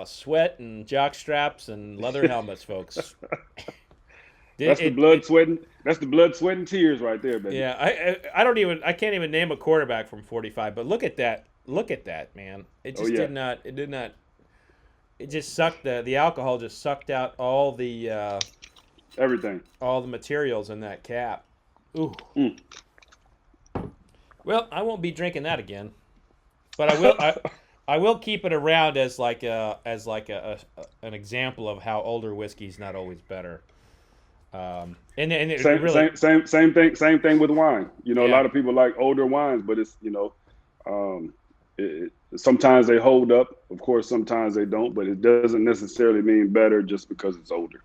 sweat and jock straps and leather helmets, folks. That's the blood, sweat, and tears right there, baby. Yeah, I can't even name a quarterback from 45, but look at that. Look at that, man. It just did not it just sucked the alcohol just sucked out all the Everything. all the materials in that cap. Ooh. Well, I won't be drinking that again. But I will keep it around as like an example of how older whiskey's not always better. And it really Same thing with wine. A Yeah. lot of people like older wines, but it's sometimes they hold up. Of course, sometimes they don't, but it doesn't necessarily mean better just because it's older.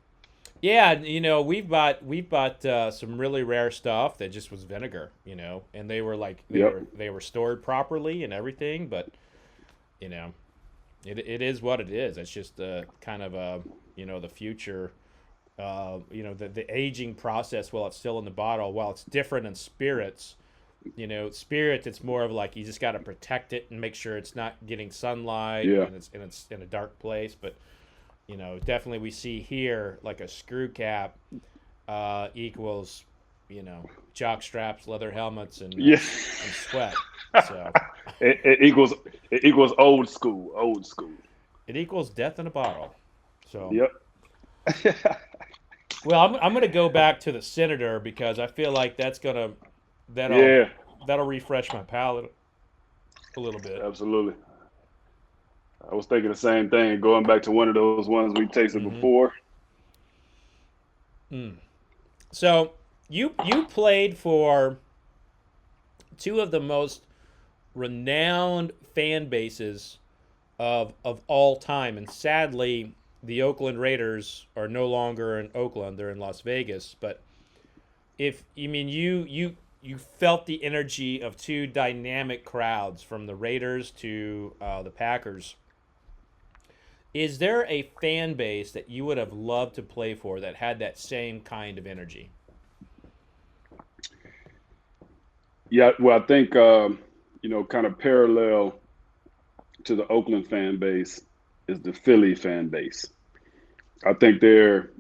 Yeah, we've bought some really rare stuff that just was vinegar, and they were like they were stored properly and everything, but it is what it is. It's just kind of the future, the aging process while it's still in the bottle. While it's different in spirits, spirits it's more of like you just got to protect it and make sure it's not getting sunlight and it's in a dark place, but. Definitely we see here like a screw cap equals, jock straps, leather helmets, and sweat. So it equals old school. it equals death in a bottle. So Yep. well, I'm gonna go back to the Senator because I feel like that'll refresh my palate a little bit. Absolutely. I was thinking the same thing, going back to one of those ones we tasted before. So you played for two of the most renowned fan bases of all time, and sadly, the Oakland Raiders are no longer in Oakland; they're in Las Vegas. But you felt the energy of two dynamic crowds from the Raiders to the Packers. Is there a fan base that you would have loved to play for that had that same kind of energy? Yeah, well, I think kind of parallel to the Oakland fan base is the Philly fan base. I think they're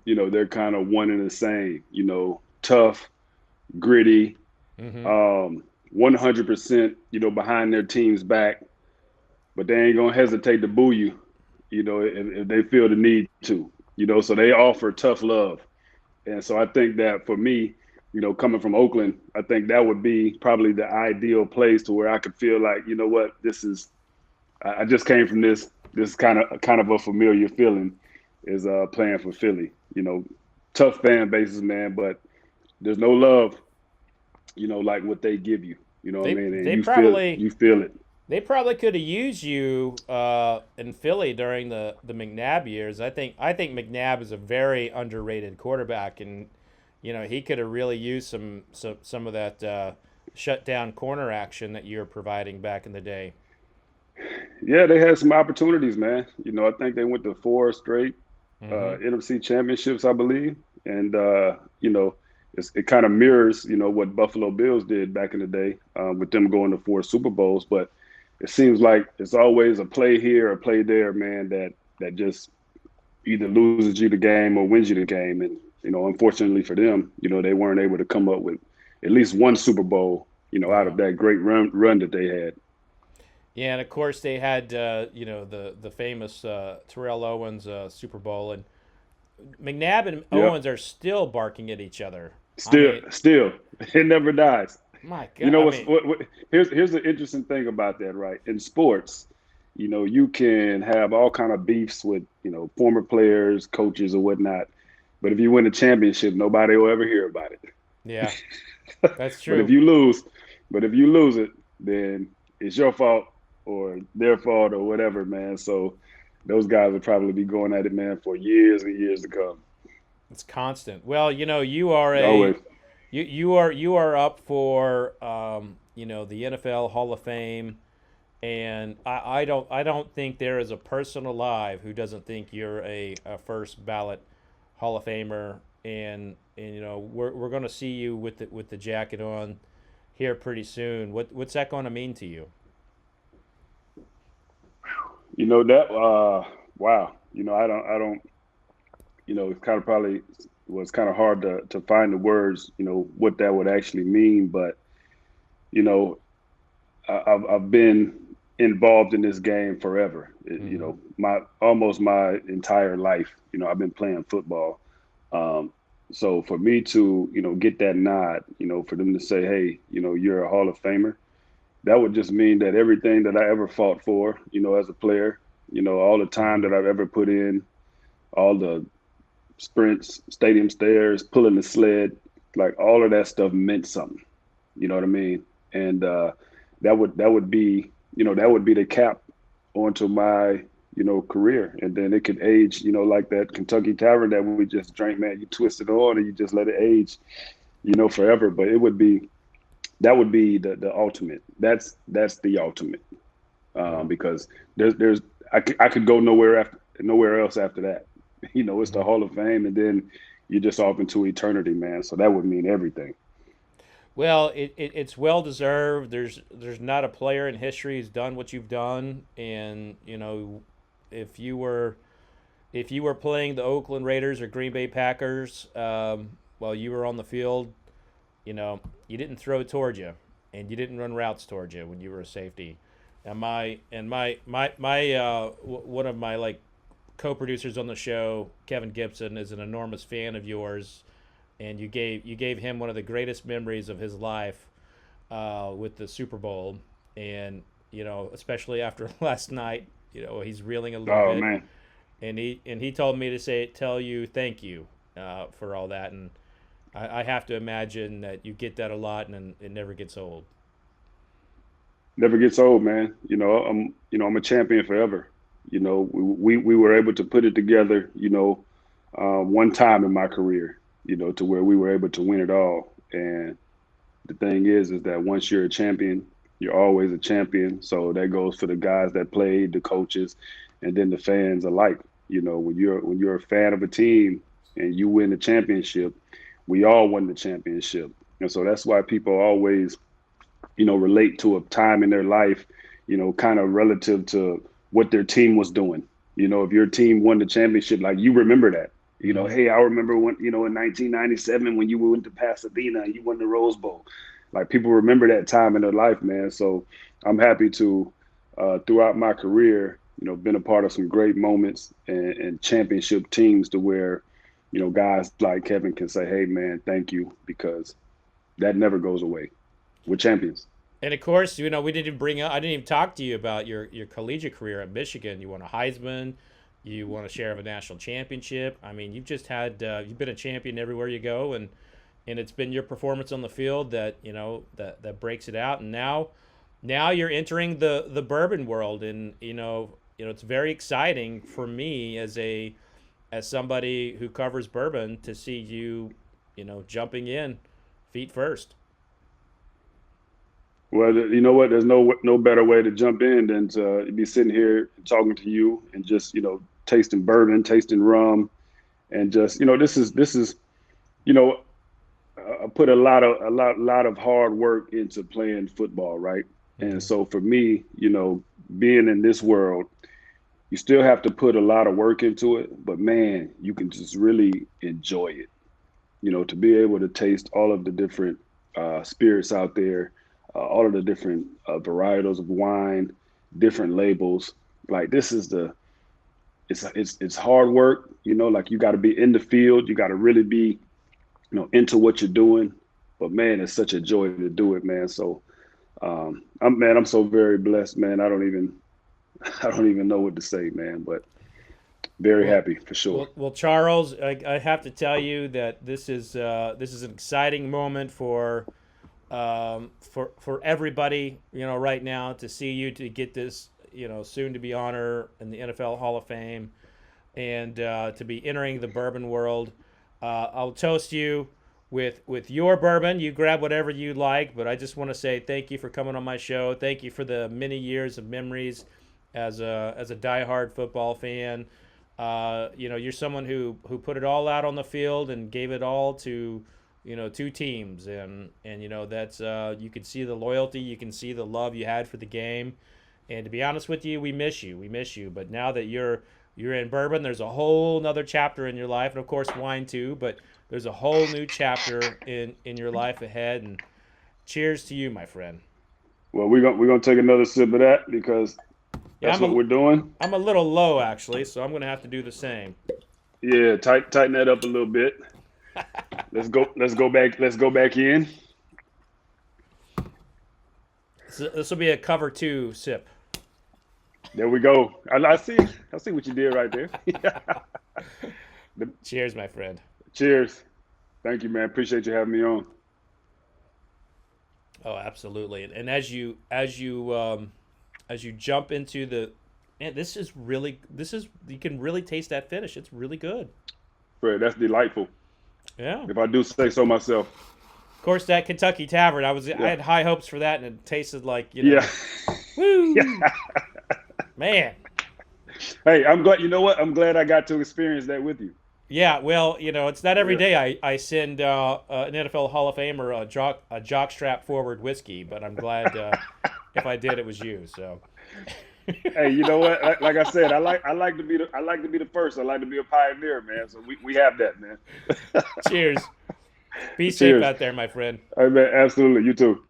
kind of one and the same. Tough, gritty, Mm-hmm. 100%. Behind their team's back, but they ain't gonna hesitate to boo you. If they feel the need to. So they offer tough love, and so I think that for me, coming from Oakland, I think that would be probably the ideal place to where I could feel like, what, this is. I just came from this. This kind of a familiar feeling is playing for Philly. Tough fan bases, man, but there's no love, like what they give you. You know what I They mean? And they you feel it. they probably could have used you in Philly during the McNabb years. I think McNabb is a very underrated quarterback, and he could have really used some of that shut down corner action that you were providing back in the day. Yeah, they had some opportunities, man. I think they went to four straight Mm-hmm. NFC championships, I believe, and it kind of mirrors, what Buffalo Bills did back in the day with them going to four Super Bowls. But it seems like it's always a play here or play there, man, that just either loses you the game or wins you the game. And unfortunately for them, they weren't able to come up with at least one Super Bowl, out Yeah. of that great run that they had. Yeah, and of course they had the famous Terrell Owens Super Bowl, and McNabb and Yep. Owens are still barking at each other. I Still, mean, still, it never dies. my You God, know I what's mean, here's the interesting thing about that, right? In sports, you can have all kind of beefs with former players, coaches, or whatnot. But if you win a championship, nobody will ever hear about it. yeah, that's But if true. you lose, but if you lose it, then it's your fault or their fault or whatever, man. So those guys will probably be going at it, man, for years and years to come. It's constant. Well, you are a Always. you are up for the NFL Hall of Fame, and I don't think there is a person alive who doesn't think you're a first ballot Hall of Famer, and we're going to see you with the jacket on here pretty soon. What's that going to mean to you? That wow. I don't it's kind of probably was kind of hard to find the words, what that would actually mean. But, you know, I've been involved in this game forever. Mm-hmm. My almost my entire life, I've been playing football. Um, so for me to, get that nod, for them to say, hey, you're a Hall of Famer, that would just mean that everything that I ever fought for, as a player, all the time Mm-hmm. that I've ever put in, all the sprints, stadium stairs, pulling the sled, like all of that stuff meant something. You know what I mean? And that would be that would be the cap onto my career, and then it could age like that Kentucky Tavern that we just drank. Man, you twist it on and you just let it age forever. But it would be that would be the ultimate. That's the ultimate Yeah. because there's I could go nowhere else after that. It's the Mm-hmm. Hall of Fame, and then you're just off into eternity, man. So that would mean everything. Well, it's well deserved. There's not a player in history who's done what you've done, and if you were if you were playing the Oakland Raiders or Green Bay Packers while you were on the field, you didn't throw toward you, and you didn't run routes toward you when you were a safety. And one of my like co-producers on the show, Kevin Gibson, is an enormous fan of yours, and you gave him one of the greatest memories of his life with the Super Bowl, and especially after last night, he's reeling a little Oh bit, man, and he told me to tell you thank you for all that, and I have to imagine that you get that a lot, and it never gets old. never gets old, man. I'm a champion forever. We were able to put it together. One time in my career. To where we were able to win it all. And the thing is that once you're a champion, you're always a champion. So that goes for the guys that played, the coaches, and then the fans alike. When you're a fan of a team and you win the championship, we all won the championship. And so that's why people always, relate to a time in their life, kind of relative to what their team was doing. If your team won the championship, like you remember that. Hey, I remember when, in 1997 when you went to Pasadena and you won the Rose Bowl. Like people remember that time in their life, man. So I'm happy to, throughout my career, been a part of some great moments and championship teams to where, guys like Kevin can say, hey, man, thank you, because that never goes away. We're champions. And of course, we didn't even I didn't even talk to you about your collegiate career at Michigan. You won a Heisman, you won a share of a national championship. I mean, you've just had you've been a champion everywhere you go, and it's been your performance on the field that that breaks it out. And now you're entering the bourbon world, and it's very exciting for me as somebody who covers bourbon to see you jumping in feet first. Well, you know what? There's no better way to jump in than to be sitting here talking to you and just tasting bourbon, tasting rum, and just this is I put a lot of hard work into playing football, right? Mm-hmm. And so for me, being in this world, you still have to put a lot of work into it, but man, you can just really enjoy it. To be able to taste all of the different spirits out there. All of the different varietals of wine, different labels. Like this is it's hard work, like you got to be in the field. You got to really be, into what you're doing. But man, it's such a joy to do it, man. So, I'm so very blessed, man. I don't even know what to say, man, but very happy for sure. Well, Charles, I have to tell you that this is an exciting moment for everybody, right now, to see you to get this, soon to be honor in the NFL Hall of Fame, and to be entering the bourbon world. I'll toast you with your bourbon. You grab whatever you like, but I just want to say thank you for coming on my show. Thank you for the many years of memories as a diehard football fan. You're someone who put it all out on the field and gave it all to two teams, and that's you can see the loyalty, you can see the love you had for the game, and to be honest with you, we miss you. But now that you're in bourbon, there's a whole nother chapter in your life, and of course wine too, but there's a whole new chapter in your life ahead, and cheers to you, my friend. Well, we're gonna take another sip of that because that's what we're doing. I'm a little low actually, so I'm gonna have to do the same. Yeah, tighten that up a little bit. Let's go back in. So this will be a cover 2 sip. There we go. I see what you did right there. Cheers, my friend. Cheers. Thank you, man. Appreciate you having me on. Oh, absolutely. And as you jump into man, you can really taste that finish. It's really good. Fred, that's delightful. Yeah. If I do say so myself. Of course, that Kentucky Tavern, I had high hopes for that, and it tasted like, Yeah. Woo! Yeah. Man. Hey, I'm glad. You know what? I'm glad I got to experience that with you. Yeah, well, it's not every day I send an NFL Hall of Famer a Jock strap forward whiskey, but I'm glad if I did, it was you. So. Hey, you know what? Like I said, I like to be the first. I like to be a pioneer, man. So we have that, man. Cheers. Be safe out there, my friend. All right, man. Absolutely. You too.